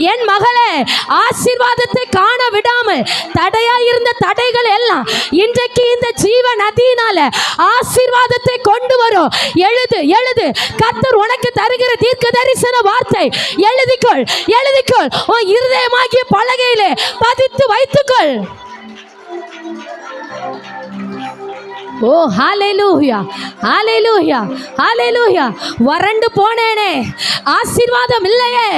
என் மகளே, ஆசீர்வாதத்தை காண விடாமல் தடையாயிருந்த தடைகள் எல்லாம் இன்றைக்கு இந்த ஜீவ நதியினால ஆசீர்வாதத்தை கொண்டு வரும். எழுது எழுது. கர்த்தர் உனக்கு தருகிற தீர்க்க தரிசன வார்த்தை எழுதிக்கொள், எழுதிக்கொள். உன் இருதயமாகிய பலகையிலே பதித்து வைத்துக்கொள். ஓ ஹalleluya, ஹalleluya, ஹalleluya. வறண்டு போனேனே, ஆசீர்வாதம் இல்லையே,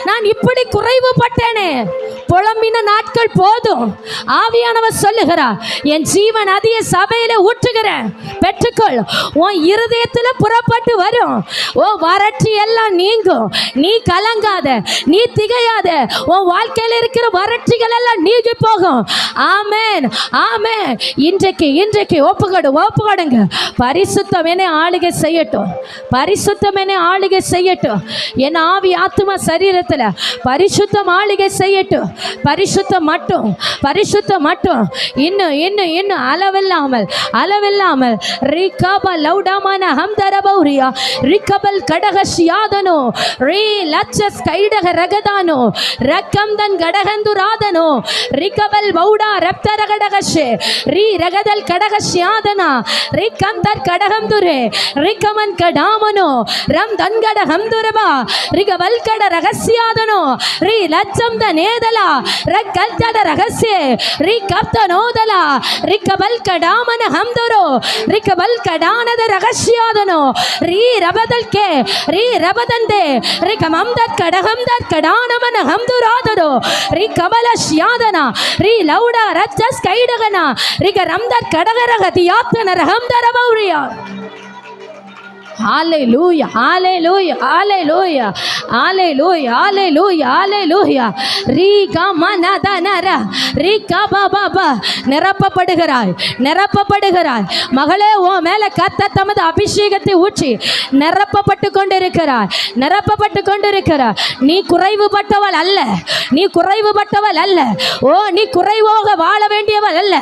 நான் இப்படி குறைவுபட்டேனே, புலம்பின நாட்கள் போதும். ஆவியானவர் சொல்லுகிறார், என் ஜீவன் அதிக சபையில ஊற்றுகிறேன், பெற்றுக்கொள். உன் இருதயத்தில் புறப்பட்டு வரும். ஓ வறட்சி எல்லாம் நீங்கும். நீ கலங்காத, நீ திகையாத. உன் வாழ்க்கையில் இருக்கிற வறட்சிகள் எல்லாம் நீங்கி போகும். ஆமென், ஆமென். இன்றைக்கு ஒப்புக்கொடுங்க. பரிசுத்தம் என்னை ஆளுகை செய்யட்டும், பரிசுத்தம் என்னை ஆளுகை செய்யட்டும். என் ஆவி ஆத்துமா சரீரத்தில் பரிசுத்தம் ஆளுகை செய்யட்டும். பரிசுத்தம் மட்டும், பரிசுத்தம் மட்டும். இன்னும் அளவில்லாமல் ரிகப லௌடாமான ஹம்தரபௌரியா ரிகபல் கடகஷியாதனோ ரீ லச்சஸ் கைடக ரகதானோ ரக்கம்தன் கடகந்துராதனோ ரிகபல் வௌடா ரப்தரகடகஷே ரீ ரகதல் கடகஷியாதன ரிகம்தர் கடகம்துரே ரிகமன் கடாமனோ ரம் தன்கடகம்துரபா ரிகபல் கட ரகசியாதனோ ரீ லச்சம் தனேதலா ரக்கல்தட ரகசிய ரிகப்தனோதலா ரிகபல் கடாமன ஹம்துரோ ரிகபல் கடானத ரகசியாதனோ ரீ ரபதல்கே ரீ ரபதந்தே ரிகமம்தர் கடகம்தர் கடானமன ஹம்துராதரோ ரிகபல ஷியாதனா ரீ லௌடா ரச்சஸ் கைடகனா ரிகரம்தர் கடகரகதியாத்தன ரஹம்தரபௌரியா. Hallelujah, hallelujah, hallelujah, hallelujah, hallelujah, hallelujah. Rika manadanara, Rika baba, நிரப்பப்படுகிறாய், நிரப்பப்படுகிறாய். மகளே, உன் மேல கர்த்தர் தமது அபிஷேகத்தை ஊற்றி நிரப்பப்பட்டு கொண்டிருக்கிறாய், நிரப்பப்பட்டு கொண்டிருக்கிறாய். நீ குறைவுபட்டவள் அல்ல, நீ குறைவுபட்டவள் அல்ல. ஓ, நீ குறைவாக வாழ வேண்டியவள் அல்ல.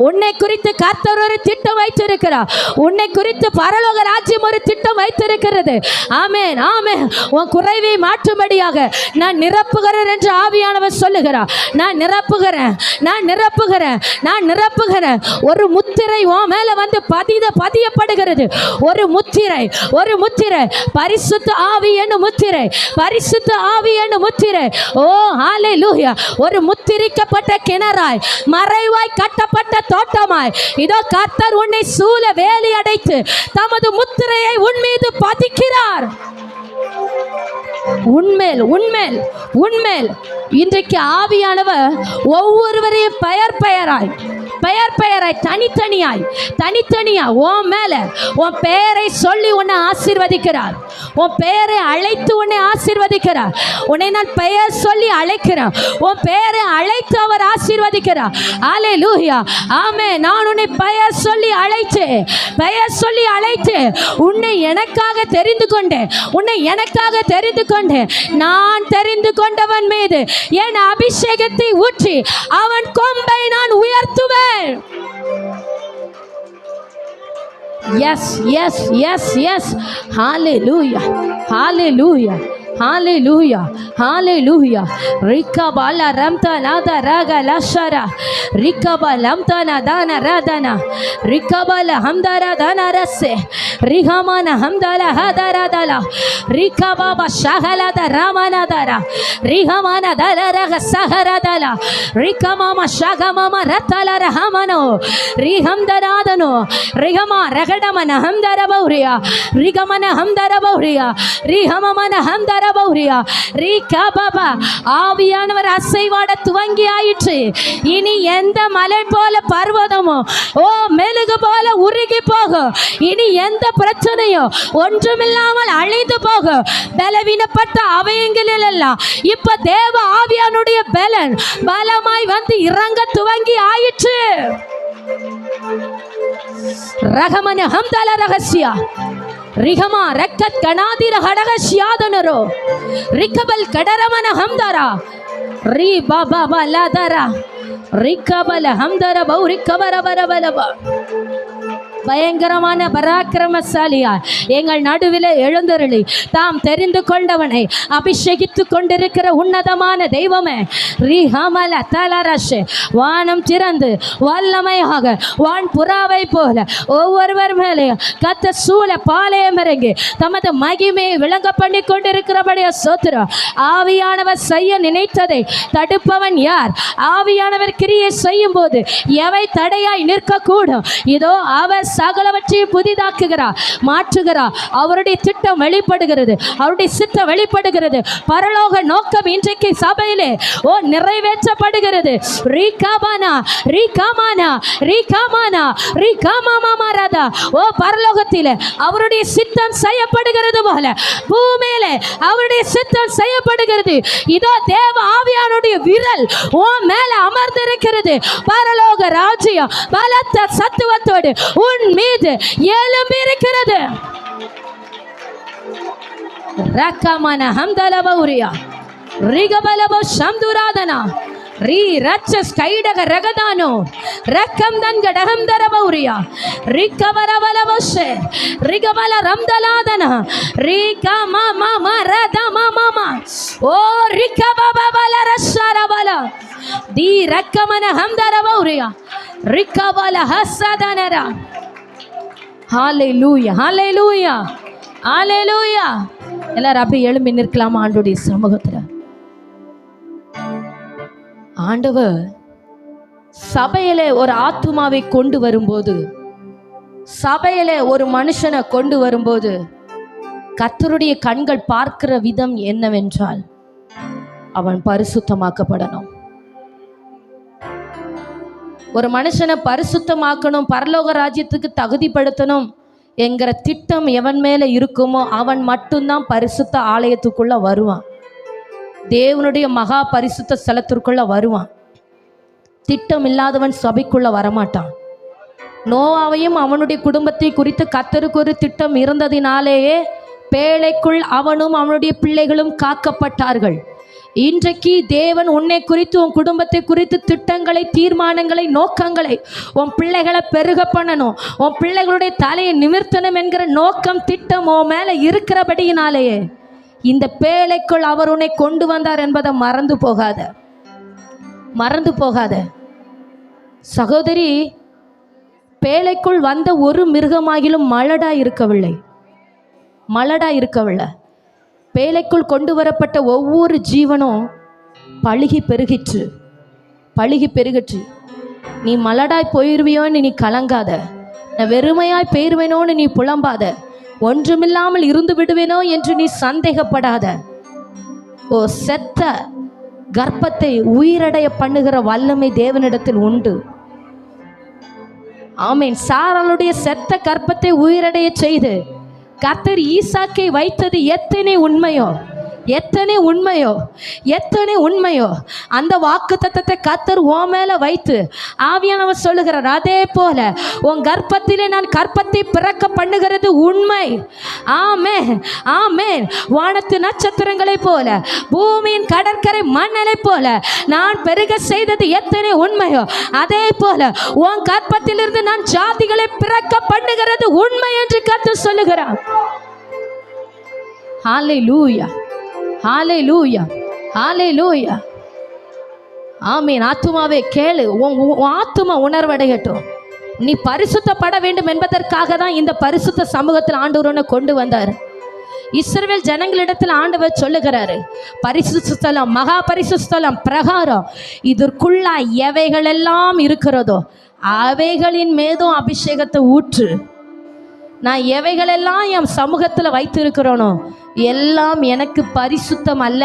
உன்னை குறித்து கர்த்தர் ஒரு திட்டம் வைத்திருக்கிறார். உன்னை குறித்து பரலோக ராஜ்யம் ஒரு திட்டம் வைத்திருக்கிறது. ஆமென், ஆமென். உன் குறைவை மாற்றும்படியாக நான் நிரப்புகிறேன் என்று ஆவியானவர் சொல்லுகிறார். நான் நிரப்புகிறேன், நான் நிரப்புகிறேன், நான் நிரப்புகிறேன். ஒரு முத்திரை உன் மேல வந்து பதியப்படுகிறது. ஒரு முத்திரை, ஒரு முத்திரை, பரிசுத்த ஆவி என்னும் முத்திரை, பரிசுத்த ஆவி என்னும் முத்திரை. ஓ ஹalleluya. ஒரு முத்திரிக்கப்பட்ட கிணறாய், மறைவாய் கட்டப்பட்ட தோட்டமாய் இதோ கர்த்தர் உன்னை சூழ வேலி அடைத்து தமது முத்திரையை உன் மீது பதிக்கிறார். உண்மையில் உண்மையில் உண்மையில் இன்றைக்கு ஆவியானவர் ஒவ்வொருவரையும் பெயராய் தனித்தனியாய் உன் மேல உன் பெயரை சொல்லி உன்னை ஆசீர்வதிக்கிறார். உன் பெயரை அழைத்து உன்னை ஆசீர்வதிக்கிறார். உன்னை நான் பெயர் சொல்லி அழைக்கிறேன். உன் பெயரை அழைத்து அவர் ஆசீர்வதிக்கிறார். ஹalleluya, ஆமென். நான் உன்னை பெயர் சொல்லி அழைத்து உன்னை எனக்காக தெரிந்து கொண்டேன். உன்னை எனக்காக தெரிந்து கொண்டேன். நான் தெரிந்து கொண்டவன் மீது என் அபிஷேகத்தை ஊற்றி அவன் கொம்பை நான் உயர்த்துவேன். Yes, yes, yes, yes. Hallelujah, hallelujah, hallelujah, hallelujah. Rikabala ramta nada raga lashara, rikabalamta nadana radana, rikabala hamdara dana rasse, rihamana hamdala hadara dala, rikababa shahala da ramana dara, rihamana dala raga sahara dala, rikamama shagamama ratala rahamano, rihamdaradano, rigama ragadamana hamdara bauria, rigamana hamdara bauria, rihamamana hamdara Bawaria Reeka Baba. ஆவியானவர் அசைவாட துவங்கி ஆயிற்று. இனி எந்த மலை போல பர்வதமோ ஓ மெழுகு போல உருகி போகும். இனி எந்த பிரச்சனையோ ஒன்றுமில்லாமல் அழிந்து போகும். பலவீனப்பட்ட அவயங்களில் எல்லாம் இப்ப தேவ ஆவியானுடைய பலன் பலமாய் வந்து இறங்க துவங்கி ஆயிற்று. ரகமன ஹம்தல ரகசியா ரிகமா ரக்கத் கணாதிர ஹடகஷ்யாதனரோ ரிகபல் கடரமன ஹம்தரா ரி பாபா பலதரா ரிகபல ஹம்தர பௌ ரிகபர பரபலப. பயங்கரமான பராக்கிரமசாலியா எங்கள் நடுவில் எழுந்தருளி தாம் தெரிந்து கொண்டவனை அபிஷேகித்து கொண்டிருக்கிற உன்னதமான தெய்வமே, ரீஹமல தலரஷே, வானம் திறந்து வல்லமையாக வான் புறாவை போல ஒவ்வொருவர் மேலே கத்த சூழ பாளையம் இறங்கி தமது மகிமையை விளங்க பண்ணி கொண்டிருக்கிறபடியா சோத்திரம். ஆவியானவர் செய்ய நினைத்ததை தடுப்பவன் யார்? ஆவியானவர் கிரியை செய்யும் போது எவை தடையாய் நிற்கக்கூடும்? இதோ அவர் சகலவற்றையும் புதிதாக்குகிறார், மாற்றுகிறார். அவருடைய திட்டம் வெளிப்படுகிறது, அவருடைய சித்தம் வெளிப்படுகிறது. பரலோக நோக்கம் இன்றைக்கு சபையிலே நிறைவேற்றப்படுகிறது. ரீகாமானா ரீகாமானா ரீகாமானா ரீகாமாமாராதா. பரலோகத்திலே அவருடைய சித்தம் செய்யப்படுகிறது போல பூமியிலே அவருடைய சித்தம் செய்யப்படுகிறது. இதோ தேவ ஆவியானுடைய விரல் மேல அமர்ந்திருக்கிறது. பரலோக ராஜ்யம் பலத்த சத்துவத்தோடு உன் மீது எழும்பி இருக்கிறது. ரக்கமன ஹம்தலபௌரியா ரிகபலபோ சம்துராதனா ரீ ரச்சஸ் கைடக ரகதானோ ரக்கம் தன்கடகம் தரபௌரியா ரிகவரவலபோஷே ரிகபல ரம்தலாதனா ரிகமா மாமா ரதமா மாமா ஓ ரிகபபல ரஷரபல தி ரக்கமன ஹம்தரபௌரியா ரிகபல ஹஸதனரா. ஹalleluya ஹalleluya ஹalleluya. எல்லாரும் அப்படி எழும்பி நிற்கலாமா ஆண்டவருடைய சமூகத்தில்? ஆண்டவர் சபையிலே ஒரு ஆத்துமாவை கொண்டு வரும்போது, சபையிலே ஒரு மனுஷனை கொண்டு வரும்போது கர்த்தருடைய கண்கள் பார்க்கிற விதம் என்னவென்றால் அவன் பரிசுத்தமாக்கப்படணும். ஒரு மனுஷனை பரிசுத்தமாக்கணும், பரலோக ராஜ்யத்துக்கு தகுதிப்படுத்தணும் என்கிற திட்டம் எவன் மேலே இருக்குமோ அவன் மட்டும்தான் பரிசுத்த ஆலயத்துக்குள்ள வருவான், தேவனுடைய மகா பரிசுத்த ஸ்தலத்திற்குள்ள வருவான். திட்டம் இல்லாதவன் சபைக்குள்ள வரமாட்டான். நோவாவையும் அவனுடைய குடும்பத்தை குறித்து கர்த்தருக்கு ஒரு திட்டம் இருந்ததினாலேயே பேழைக்குள் அவனும் அவனுடைய பிள்ளைகளும் காக்கப்பட்டார்கள். இன்றைக்கு தேவன் உன்னை குறித்து, உன் குடும்பத்தை குறித்து திட்டங்களை, தீர்மானங்களை, நோக்கங்களை, உன் பிள்ளைகளை பெருக பண்ணணும், உன் பிள்ளைகளுடைய தலையை நிமிர்த்தணும் என்கிற நோக்கம், திட்டம் உன் மேலே இருக்கிறபடியினாலேயே இந்த பேழைக்குள் அவர் உன்னை கொண்டு வந்தார் என்பதை மறந்து போகாத சகோதரி. பேழைக்குள் வந்த ஒரு மிருகமாகிலும் மலடா இருக்கவில்லை. பேழைக்குள் கொண்டு வரப்பட்ட ஒவ்வொரு ஜீவனும் பழுகி பெருகிற்று. நீ மலடாய் போயிருவியோன்னு நீ கலங்காத, நான் வெறுமையாய் போயிருவேனோன்னு நீ புலம்பாத, ஒன்றுமில்லாமல் இருந்து விடுவேனோ என்று நீ சந்தேகப்படாத. செத்த கர்ப்பத்தை உயிரடைய பண்ணுகிற வல்லமை தேவனிடத்தில் உண்டு. ஆமேன். சாராளுடைய செத்த கர்ப்பத்தை உயிரடைய செய்து கர்த்தர் ஈசாக்கை வைத்தது எத்தனை உண்மையோ அந்த வாக்குத்தத்தத்தை கர்த்தர் உன் மேல வைத்து ஆவியானவர் சொல்லுகிறார், அதே போல உன் கர்ப்பத்திலே நான் கர்ப்பத்தை பிறக்க பண்ணுகிறது உண்மை. ஆமென் ஆமென். வானத்து நட்சத்திரங்களை போல, பூமியின் கடற்கரை மண்ணலை போல நான் பெருக செய்தது எத்தனை உண்மையோ அதே போல உன் கர்ப்பத்திலிருந்து நான் ஜாதிகளை பிறக்க பண்ணுகிறது உண்மை என்று கர்த்தர் சொல்லுகிறார். ஹalleluya ஹalleluya ஹalleluya. ஆமீன். ஆத்துமாவே கேளு, உன் ஆத்துமா உணர்வடையட்டும். நீ பரிசுத்தப்பட வேண்டும் என்பதற்காக தான் இந்த பரிசுத்த சமூகத்தில் ஆண்டவர் உன்னை கொண்டு வந்தார். இஸ்ரவேல் ஜனங்களிடத்தில் ஆண்டவர் சொல்லுகிறாரு, பரிசுத்த ஸ்தலம், மகா பரிசுத்த ஸ்தலம் பிரகாரம் இதற்குள்ள எவைகளெல்லாம் இருக்கிறதோ அவைகளின் மீதும் அபிஷேகத்தை ஊற்று. நான் எவைகளெல்லாம் என் சமூகத்தில் வைத்திருக்கிறோனோ எல்லாம் எனக்கு பரிசுத்தம் அல்ல,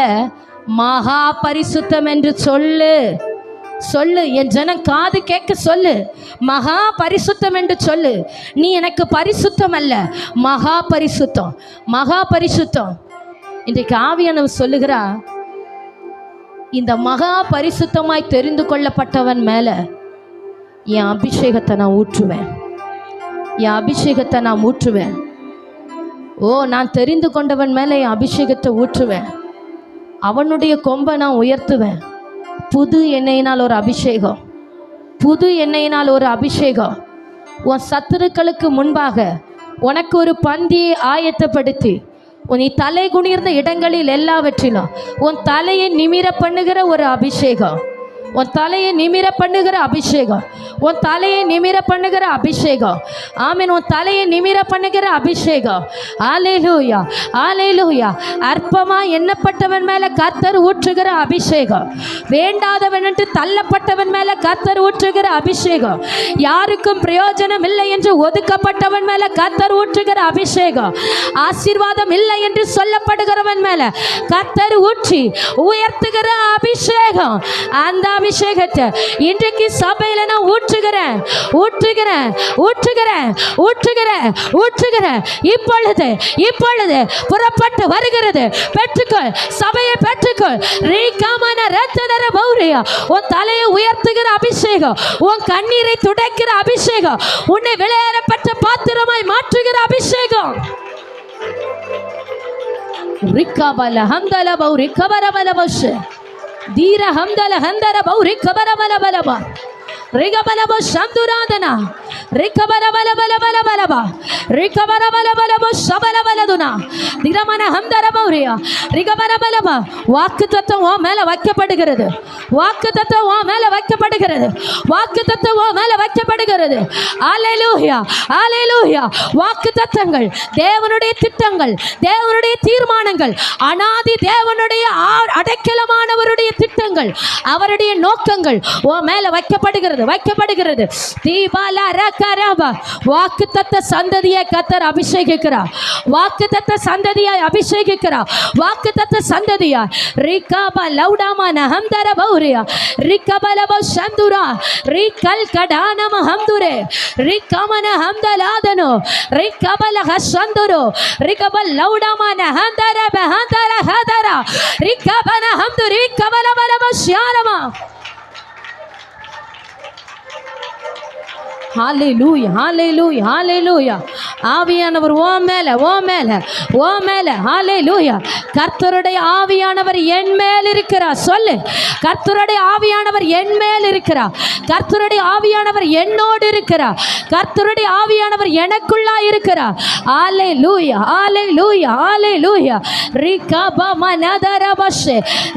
மகா பரிசுத்தம் என்று சொல்லு. என் ஜனம் காது கேட்க சொல்லு, மகா பரிசுத்தம் என்று சொல்லு. நீ எனக்கு பரிசுத்தம் அல்ல, மகா பரிசுத்தம். இன்றைக்கு ஆவியானவர் சொல்லுகிறா, இந்த மகா பரிசுத்தமாய் தெரிந்து கொள்ளப்பட்டவன் மேல என் அபிஷேகத்தை நான் ஊற்றுவேன். நான் தெரிந்து கொண்டவன் மேலே என் அபிஷேகத்தை ஊற்றுவேன். அவனுடைய கொம்பை நான் உயர்த்துவேன். புது எண்ணெயினால் ஒரு அபிஷேகம். உன் சத்துருக்களுக்கு முன்பாக உனக்கு ஒரு பந்தியை ஆயத்தப்படுத்தி நீ தலை குனிர்ந்த இடங்களில் எல்லாவற்றிலும் உன் தலையை நிமிர பண்ணுகிற ஒரு அபிஷேகம், உன் தலையை நிமிர பண்ணுகிற அபிஷேகம், உன் தலையை நிமிர பண்ணுகிற அபிஷேகம். ஆமீன். உன் தலையை நிமிர பண்ணுகிற அபிஷேகம். ஹல்லேலூயா, ஹல்லேலூயா. அற்பமாக எண்ணப்பட்டவன் மேலே கர்த்தர் ஊற்றுகிற அபிஷேகம், வேண்டாதவன் என்று தள்ளப்பட்டவன் மேலே கர்த்தர் ஊற்றுகிற அபிஷேகம், யாருக்கும் பிரயோஜனம் இல்லை என்று ஒதுக்கப்பட்டவன் மேலே கர்த்தர் ஊற்றுகிற அபிஷேகம், ஆசீர்வாதம் இல்லை என்று சொல்லப்படுகிறவன் மேலே கர்த்தர் ஊற்றி உயர்த்துகிற அபிஷேகம். அந்த அபிஷேகத்தை இன்றைக்கு சபையில நான் ஊற்றுகிறேன், ஊற்றுகிறேன், ஊற்றுகிறேன், ஊற்றுகிறேன், ஊற்றுகிறேன். இப்பொழுது இப்பொழுது புறப்பட்டு வருகிறது. பெற்றுக்கொள், சபையை பெற்றுக்கொள். ரீகாமன ரத்தனர பௌரியா. உன் தலையை உயர்த்துகிற அபிஷேகம், உன் கண்ணீரை துடைக்கிற அபிஷேகம், உன்னை விளையாடப்பட்ட பாத்திரமாய் மாற்றுகிற அபிஷேகம். ரிக்காபல ஹந்தல பௌரி கபரபல பஷ தீர ஹம்தல ஹந்தர பௌரி கபரபல பலபா ரிகபலப சந்துராதனா ரிகபரபல பல பல பலபா ரிகபரபல பலப சபல பலதுனா திரமன ஹம்தர பௌரியா ரிகபரபலபா. வாக்குத்தத்தம் உன் மேல வைக்கப்படுகிறது, வாக்குத்தத்தம் உன் மேல வைக்கப்படுகிறது, வாக்குத்தத்தம் உன் மேல வைக்கப்படுகிறது. ஹல்லேலூயா, ஹல்லேலூயா. வாக்குத்தத்தங்கள் தேவனுடைய திட்டங்கள், தேவனுடைய தீர்மானங்கள், அனாதி தேவனுடைய அடைக்கலமானவருடைய திட்டங்கள், அவருடைய நோக்கங்கள் உன் மேல வைக்கப்படுகிறது, வைக்கப்படுகிறது. தீபாலா ரகரபா. வாக்குத்தத்த சந்ததியை கர்த்தர் அபிஷேகிக்கிறார், வாக்குத்தத்த சந்ததியை அபிஷேகிக்கிறார், வாக்குத்தத்த சந்ததியா. ரிகாபா லௌடாமா நஹம்தர பௌரியா ரிகபலப சந்துரா ரிகல் கடானம ஹம்துரே ரிகமன ஹம்தலாதனோ ரிகபல ஹசந்துரோ ரிகபல் லௌடாமா நஹந்தர பஹந்தர ஹதரா ரிகபன ஹம்து ரிகபலபலப ஷியாரமா. ஹல்லேலூயா, ஹல்லேலூயா, ஹல்லேலூயா. ஆவியானவர் ஓ மேல, ஓ மேல, ஓ மேல. ஹல்லேலூயா. கர்த்தருடைய ஆவியானவர் என் மேல் இருக்கிறார். சொல்லு, கர்த்தருடைய ஆவியானவர் என் மேல் இருக்கிறார், கர்த்தருடைய ஆவியானவர் என்னோடு இருக்கிறார், கர்த்தருடைய ஆவியானவர் எனக்குள்ளா இருக்கிறார். ஹல்லேலூயா, ஹல்லேலூயா, ஹல்லேலூயா. ரிகபம நதரபஷ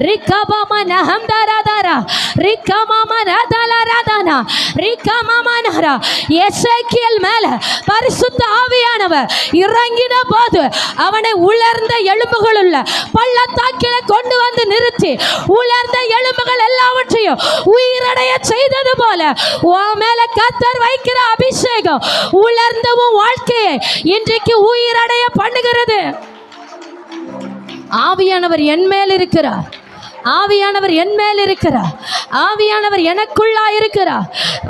ரிகபம நஹம்தரதரா ரிகமம நதலரதனா ரிகமம நரா. எசேக்கியேல் மேல பரிசுத்த ஆவியானவர் இறங்கின போது அவனை உலர்ந்த எலும்புகள் உள்ள பள்ளத்தாக்கில கொண்டு வந்து நிறுத்தி உலர்ந்த எலும்புகள் எல்லாவற்றையும் உயிரடைய செய்தது போல உன் மேல கர்த்தர் வைக்கிற அபிஷேகம் உலர்ந்த உன் வாழ்க்கையை இன்றைக்கு உயிரடைய பண்ணுகிறது. ஆவியானவர் என் மேல் இருக்கிறார், ஆவியானவர் என் மேல் இருக்கிறார், ஆவியானவர் எனக்குள்ளா இருக்கிறார்.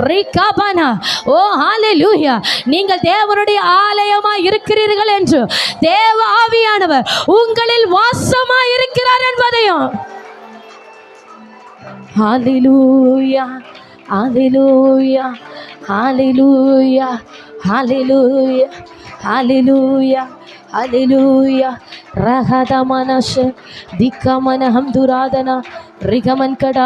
ரிகாபனா. ஓ ஹல்லேலூயா. நீங்கள் தேவனுடைய ஆலயமாய் இருக்கிறீர்கள் என்று தேவ ஆவியானவர் உங்களில் வாசமாய் இருக்கிறார் என்பதையும். ஹல்லேலூயா, ஹல்லேலூயா, ஹல்லேலூயா, ஹல்லேலூயா, ஹல்லேலூயா, ஹல்லேலூயா. ரஹத மனஷ திக்கமன ஹம்துராதனா ரிகமன் கடா.